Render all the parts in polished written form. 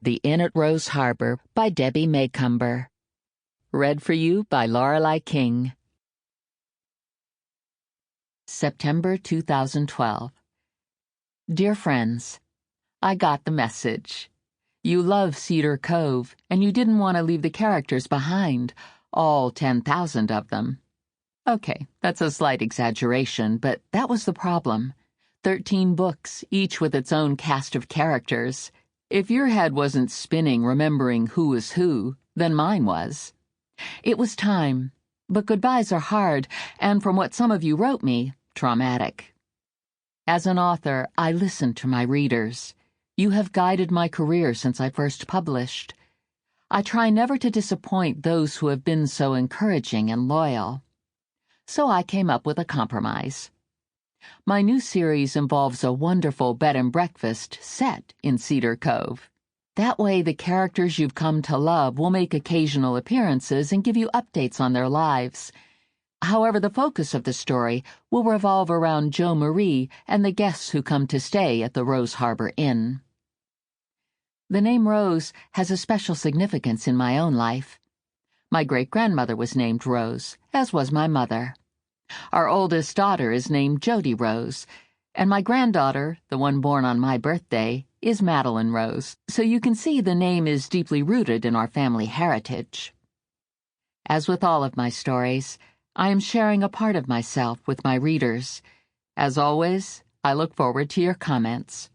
The Inn at Rose Harbour by Debbie Macomber. Read for you by Lorelei King. September 2012. Dear friends, I got the message. You love Cedar Cove, and you didn't want to leave the characters behind, all 10,000 of them. Okay, that's a slight exaggeration, but that was the problem. 13 books, each with its own cast of characters. If your head wasn't spinning remembering who was who, then mine was. It was time, but goodbyes are hard, and from what some of you wrote me, traumatic. As an author, I listen to my readers. You have guided my career since I first published. I try never to disappoint those who have been so encouraging and loyal. So I came up with a compromise. My new series involves a wonderful bed and breakfast set in Cedar Cove. That way the characters you've come to love will make occasional appearances and give you updates on their lives. However, the focus of the story will revolve around Jo Marie and the guests who come to stay at the Rose Harbour Inn. The name Rose has a special significance in my own life. My great-grandmother was named Rose, as was my mother. Our oldest daughter is named Jody Rose, and my granddaughter, the one born on my birthday, is Madeline Rose, so you can see the name is deeply rooted in our family heritage. As with all of my stories, I am sharing a part of myself with my readers. As always, I look forward to your comments.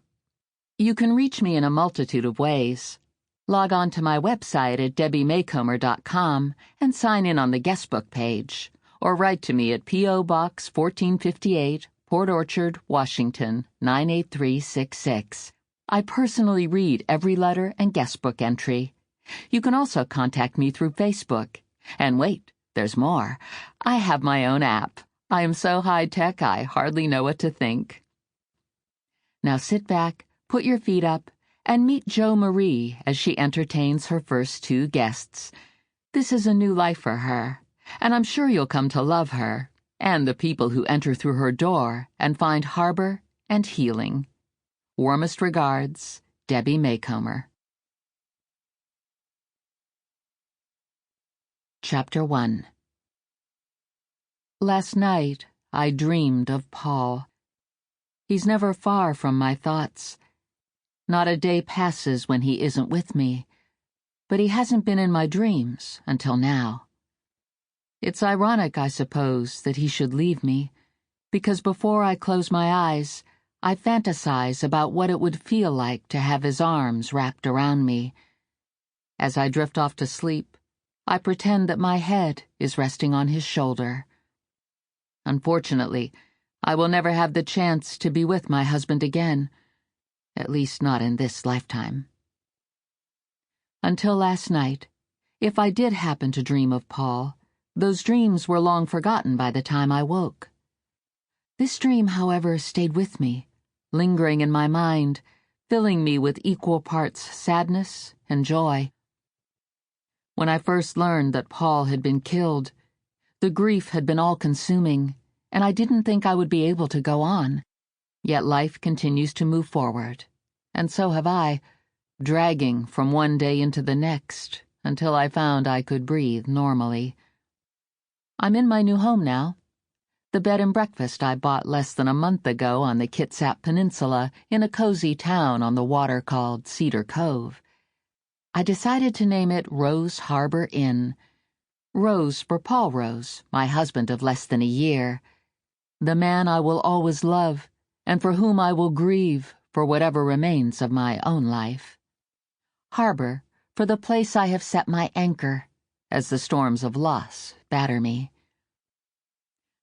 You can reach me in a multitude of ways. Log on to my website at debbiemacomber.com and sign in on the guestbook page, or write to me at P.O. Box 1458, Port Orchard, Washington, 98366. I personally read every letter and guestbook entry. You can also contact me through Facebook. And wait, there's more. I have my own app. I am so high-tech I hardly know what to think. Now sit back, put your feet up, and meet Jo Marie as she entertains her first 2 guests. This is a new life for her, and I'm sure you'll come to love her, and the people who enter through her door and find harbor and healing. Warmest regards, Debbie Macomber. Chapter 1. Last night, I dreamed of Paul. He's never far from my thoughts. Not a day passes when he isn't with me, but he hasn't been in my dreams until now. It's ironic, I suppose, that he should leave me, because before I close my eyes, I fantasize about what it would feel like to have his arms wrapped around me. As I drift off to sleep, I pretend that my head is resting on his shoulder. Unfortunately, I will never have the chance to be with my husband again, at least not in this lifetime. Until last night, if I did happen to dream of Paul, those dreams were long forgotten by the time I woke. This dream, however, stayed with me, lingering in my mind, filling me with equal parts sadness and joy. When I first learned that Paul had been killed, the grief had been all-consuming, and I didn't think I would be able to go on. Yet life continues to move forward, and so have I, dragging from one day into the next until I found I could breathe normally. I'm in my new home now. The bed and breakfast I bought less than a month ago on the Kitsap Peninsula in a cozy town on the water called Cedar Cove. I decided to name it Rose Harbour Inn. Rose for Paul Rose, my husband of less than a year. The man I will always love, and for whom I will grieve for whatever remains of my own life. Harbor for the place I have set my anchor, as the storms of loss batter me.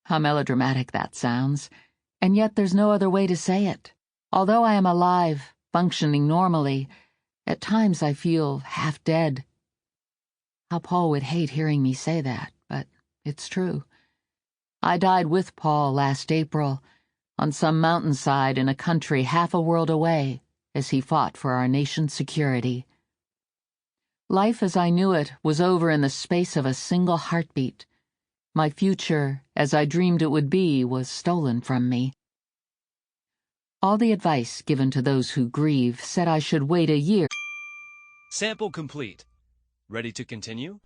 How melodramatic that sounds, and yet there's no other way to say it. Although I am alive, functioning normally, at times I feel half dead. How Paul would hate hearing me say that, but it's true. I died with Paul last April, on some mountainside in a country half a world away, as he fought for our nation's security. Life as I knew it was over in the space of a single heartbeat. My future, as I dreamed it would be, was stolen from me. All the advice given to those who grieve said I should wait a year. Sample complete. Ready to continue?